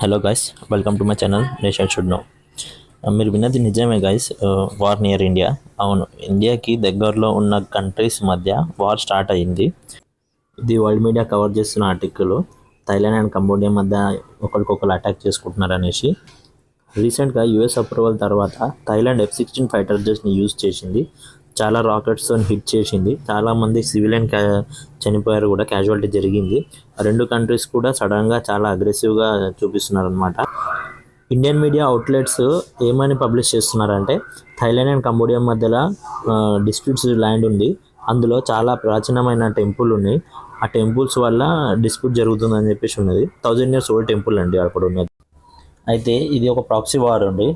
Hello guys, welcome to my channel nation should know. మీరు విన్నది నిజమే గైస్. War near India. అవును, ఇండియాకి దగ్గరలో ఉన్న కంట్రీస్ మధ్య వార్ స్టార్ట్ అయ్యింది. ఇది వరల్డ్ మీడియా కవర్ చేస్తున్న ఆర్టికల్. థైలాండ్ అండ్ కంబోడియా మధ్య ఒకరికొకరు అటాక్ చేసుకుంటున్నారు అనేసి. రీసెంట్గా యూఎస్ అప్రూవల్ తర్వాత థైలాండ్ F-16 ఫైటర్ జెట్స్ని యూజ్ చేసింది. చాలా రాకెట్స్తో హిట్ చేసింది. చాలామంది సివిలియన్ చనిపోయారు కూడా, క్యాజువాలిటీ జరిగింది. రెండు కంట్రీస్ కూడా సడన్గా చాలా అగ్రెసివ్గా చూపిస్తున్నారు అనమాట. ఇండియన్ మీడియా అవుట్లెట్స్ ఏమని పబ్లిష్ చేస్తున్నారంటే, థైలాండ్ అండ్ కంబోడియా మధ్యలో డిస్ప్యూట్స్ ల్యాండ్ ఉంది, అందులో చాలా ప్రాచీనమైన టెంపుల్ ఉన్నాయి, ఆ టెంపుల్స్ వల్ల డిస్ప్యూట్ జరుగుతుందని చెప్పేసి ఉన్నది. 1000 years ఓల్డ్ టెంపుల్ అండి అక్కడ ఉన్నది. అయితే ఇది ఒక ప్రాక్సీ వార్ అండి.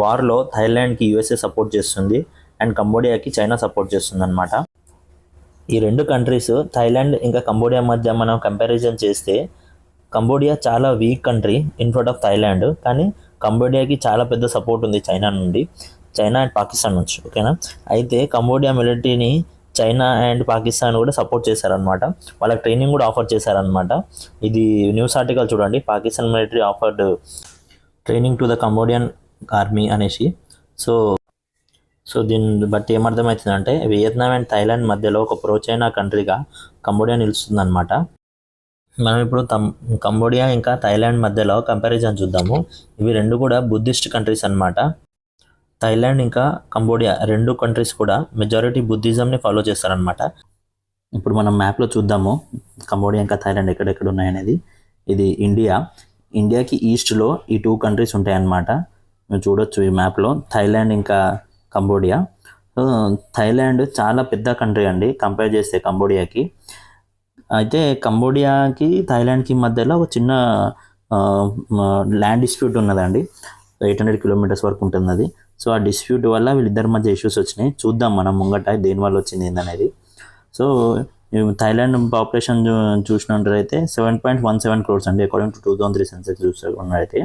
వార్లో థైలాండ్కి యూఎస్ఏ సపోర్ట్ చేస్తుంది అండ్ కంబోడియాకి చైనా సపోర్ట్ చేస్తుంది అనమాట. ఈ రెండు కంట్రీస్, థైలాండ్ ఇంకా కంబోడియా మధ్య మనం కంపారిజన్ చేస్తే, కంబోడియా చాలా week country in front of Thailand, కానీ కంబోడియాకి చాలా పెద్ద సపోర్ట్ ఉంది చైనా నుండి, చైనా అండ్ పాకిస్తాన్ నుంచి. ఓకేనా. అయితే కంబోడియా మిలిటరీని చైనా అండ్ పాకిస్తాన్ కూడా సపోర్ట్ చేశారనమాట. వాళ్ళకి ట్రైనింగ్ కూడా ఆఫర్ చేశారనమాట. ఇది న్యూస్ ఆర్టికల్ చూడండి, Pakistan military offered training to the Cambodian army అనేసి. సో దీన్ని బట్టి ఏమర్థమవుతుందంటే, వియత్నాం అండ్ థైలాండ్ మధ్యలో ఒక ప్రో చైనా కంట్రీగా కంబోడియా నిలుస్తుందన్నమాట. మనం ఇప్పుడు కంబోడియా ఇంకా థైలాండ్ మధ్యలో కంపారిజన్ చూద్దాము. ఇవి రెండు కూడా బుద్ధిస్ట్ కంట్రీస్ అన్నమాట. థైలాండ్ ఇంకా కంబోడియా రెండు కంట్రీస్ కూడా మెజారిటీ బుద్ధిజంని ఫాలో చేస్తారనమాట. ఇప్పుడు మనం మ్యాప్లో చూద్దాము కంబోడియా ఇంకా థైలాండ్ ఎక్కడెక్కడ ఉన్నాయనేది. ఇది ఇండియాకి ఈస్ట్లో ఈ టూ కంట్రీస్ ఉంటాయన్నమాట. మీరు చూడొచ్చు ఈ మ్యాప్లో థైలాండ్ ఇంకా కంబోడియా. థైలాండ్ చాలా పెద్ద కంట్రీ అండి కంపేర్ చేస్తే కంబోడియాకి. అయితే కంబోడియాకి థైలాండ్కి మధ్యలో ఒక చిన్న ల్యాండ్ డిస్ప్యూట్ ఉన్నదండి. 800 kilometers వరకు ఉంటుంది అది. సో ఆ డిస్ప్యూట్ వల్ల వీళ్ళిద్దరి మధ్య ఇష్యూస్ వచ్చినాయి. చూద్దాం మనం ముంగట దేనివల్ల వచ్చింది ఏందనేది. సో థైలాండ్ పాపులేషన్ చూసినట్లయితే 7.17 crores అండి, అకార్డింగ్ టు 2003 సెన్సెస్ చూసుకున్నట్లయితే.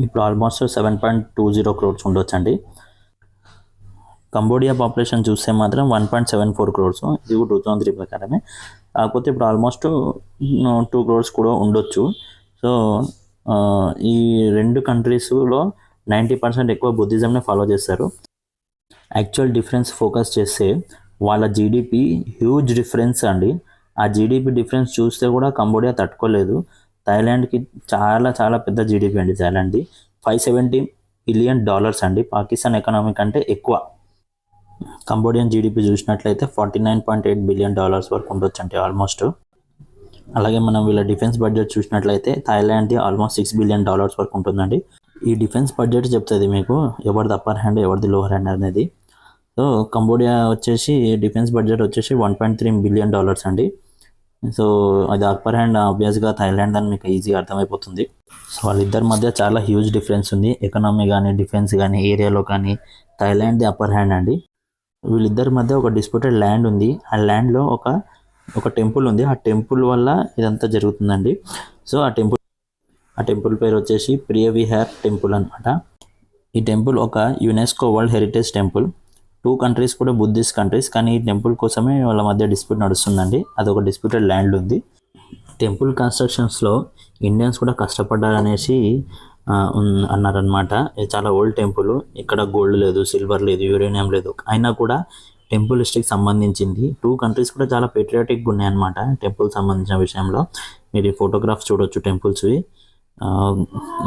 ఇప్పుడు ఆల్మోస్ట్ 7.20 crores ఉండొచ్చు అండి. కంబోడియా పాపులేషన్ చూస్తే మాత్రం 1.74 crores, ఇది 2003 ప్రకారమే. కాకపోతే ఇప్పుడు ఆల్మోస్ట్ 2 crores కూడా ఉండొచ్చు. సో ఈ రెండు కంట్రీస్లో 90% ఎక్కువ బుద్ధిజంని ఫాలో చేస్తారు. యాక్చువల్ డిఫరెన్స్ ఫోకస్ చేస్తే వాళ్ళ జీడిపి హ్యూజ్ డిఫరెన్స్ అండి. ఆ జీడిపి డిఫరెన్స్ చూస్తే కూడా కంబోడియా తట్టుకోలేదు. థైలాండ్కి చాలా చాలా పెద్ద జీడిపి అండి థైలాండ్ది. $570 billion అండి, పాకిస్తాన్ ఎకనామీ కంటే ఎక్కువ. కంబోడియన్ జీడిపి చూసినట్లయితే $49.8 billion వరకు ఉండొచ్చు అంటే ఆల్మోస్ట్. అలాగే మనం వీళ్ళ డిఫెన్స్ బడ్జెట్ చూసినట్లయితే థైలాండ్ది ఆల్మోస్ట్ $6 billion వరకు ఉంటుందండి. ఈ డిఫెన్స్ బడ్జెట్ చెప్తుంది మీకు ఎవరిది అప్పర్ హ్యాండ్ ఎవరిది లోవర్ హ్యాండ్ అనేది. సో కంబోడియా వచ్చేసి డిఫెన్స్ బడ్జెట్ వచ్చేసి $1.3 billion అండి. సో అది అప్పర్ హ్యాండ్ ఆబ్వియస్గా థైలాండ్ అని మీకు ఈజీగా అర్థమైపోతుంది. సో వాళ్ళిద్దరి మధ్య చాలా హ్యూజ్ డిఫరెన్స్ ఉంది, ఎకనామీ కానీ డిఫెన్స్ కానీ ఏరియాలో కానీ. థైలాండ్ది అప్పర్ హ్యాండ్ అండి. వీళ్ళిద్దరి మధ్య ఒక డిస్ప్యూటెడ్ ల్యాండ్ ఉంది. ఆ ల్యాండ్లో ఒక టెంపుల్ ఉంది. ఆ టెంపుల్ వల్ల ఇదంతా జరుగుతుందండి. సో ఆ టెంపుల్ పేరు వచ్చేసి ప్రియవిహార్ టెంపుల్ అనమాట. ఈ టెంపుల్ ఒక UNESCO world heritage temple. Two countries కూడా బుద్ధిస్ట్ కంట్రీస్, కానీ ఈ టెంపుల్ కోసమే వాళ్ళ మధ్య డిస్ప్యూట్ నడుస్తుందండి. అదొక డిస్ప్యూటెడ్ ల్యాండ్ ఉంది. టెంపుల్ కన్స్ట్రక్షన్స్లో ఇండియన్స్ కూడా కష్టపడ్డారనేసి అన్నారనమాట. ఇది చాలా ఓల్డ్ టెంపుల్, ఇక్కడ గోల్డ్ లేదు, సిల్వర్ లేదు, యురేనియం లేదు, అయినా కూడా టెంపుల్ హిస్టరీకి సంబంధించింది. టూ కంట్రీస్ కూడా చాలా పేట్రియాటిక్గా ఉన్నాయన్నమాట టెంపుల్ సంబంధించిన విషయంలో. మీరు ఈ ఫోటోగ్రాఫ్స్ చూడొచ్చు టెంపుల్స్వి,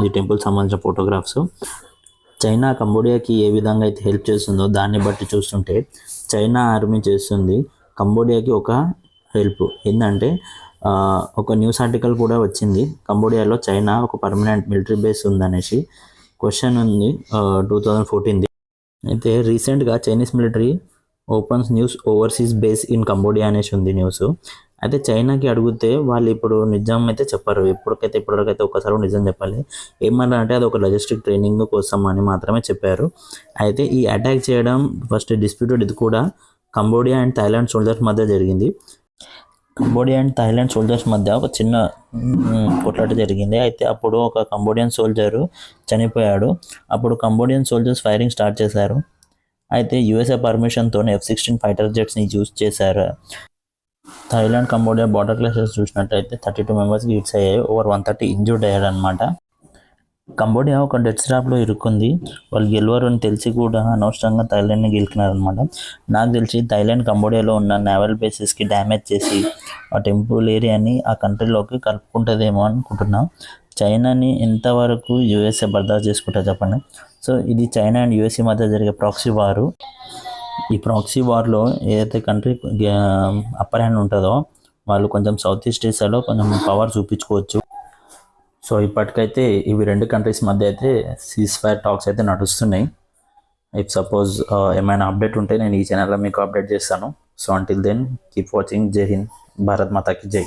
ఈ టెంపుల్ సంబంధించిన ఫోటోగ్రాఫ్స్. చైనా కంబోడియాకి ఏ విధంగా అయితే హెల్ప్ చేస్తుందో దాన్ని బట్టి చూస్తుంటే, చైనా ఆర్మీ చేస్తుంది కంబోడియాకి ఒక హెల్ప్ ఏంటంటే, ఒక న్యూస్ ఆర్టికల్ కూడా వచ్చింది కంబోడియాలో చైనా ఒక పర్మనెంట్ మిలిటరీ బేస్ ఉందనేసి. క్వశ్చన్ ఉంది 2014ది. అయితే రీసెంట్గా Chinese military opens news overseas base in Cambodia అనేసి ఉంది న్యూస్. అయితే చైనాకి అడిగితే వాళ్ళు ఇప్పుడు నిజం అయితే చెప్పారు. ఇప్పటివరకైతే ఒకసారి నిజం చెప్పాలి. ఏమన్నా అంటే అది ఒక లాజిస్టిక్ ట్రైనింగ్ కోసం అని మాత్రమే చెప్పారు. అయితే ఈ అటాక్ చేయడం ఫస్ట్ డిస్ప్యూటెడ్, ఇది కూడా కంబోడియా అండ్ థైలాండ్ సోల్జర్స్ మధ్య జరిగింది. కంబోడియా అండ్ థైలాండ్ సోల్జర్స్ మధ్య ఒక చిన్న కొట్లాట జరిగింది. అయితే అప్పుడు ఒక కంబోడియన్ సోల్జరు చనిపోయాడు. అప్పుడు కంబోడియన్ సోల్జర్స్ ఫైరింగ్ స్టార్ట్ చేశారు. అయితే యూఎస్ఏ పర్మిషన్తో F-16 ఫైటర్ జెట్స్ని యూజ్ చేశారు. థైలాండ్ కంబోడియా బార్డర్ క్లాషెస్ చూసినట్టయితే 32 మెంబర్స్కి హిట్స్ అయ్యాయి, ఓవర్ 130 ఇంజూర్డ్ అయ్యారు అనమాట. కంబోడియా ఒక డెడ్ స్లాప్లో ఇరుక్కుంది. వాళ్ళు గెలవరు అని తెలిసి కూడా అనవసరంగా థాయిలాండ్ని గెలుకున్నారనమాట. నాకు తెలిసి థాయిలాండ్ కంబోడియాలో ఉన్న నేవల్ బేసెస్కి డ్యామేజ్ చేసి ఆ టెంపుల్ ఏరియాని ఆ కంట్రీలోకి కలుపుకుంటుందేమో అనుకుంటున్నా. చైనాని ఎంతవరకు యూఎస్ఏ బర్దాస్త్ చేసుకుంటా చెప్పండి. సో ఇది చైనా అండ్ యూఎస్ఏ మధ్య జరిగే ప్రాక్సీ వారు. ఈ ప్రాక్సీ వార్లో ఏదైతే కంట్రీ అప్పర్ హ్యాండ్ ఉంటుందో వాళ్ళు కొంచెం సౌత్ ఈస్ట్ ఏషియాలో కొంచెం పవర్ చూపించుకోవచ్చు. సో ఇప్పటికైతే ఇవి రెండు కంట్రీస్ మధ్య అయితే సీజ్ ఫైర్ టాక్స్ అయితే నడుస్తున్నాయి. ఇఫ్ సపోజ్ ఏమైనా అప్డేట్ ఉంటే నేను ఈ ఛానల్లో మీకు అప్డేట్ చేస్తాను. So until then keep watching. జై హింద్, భారత్ మాతాకి జై.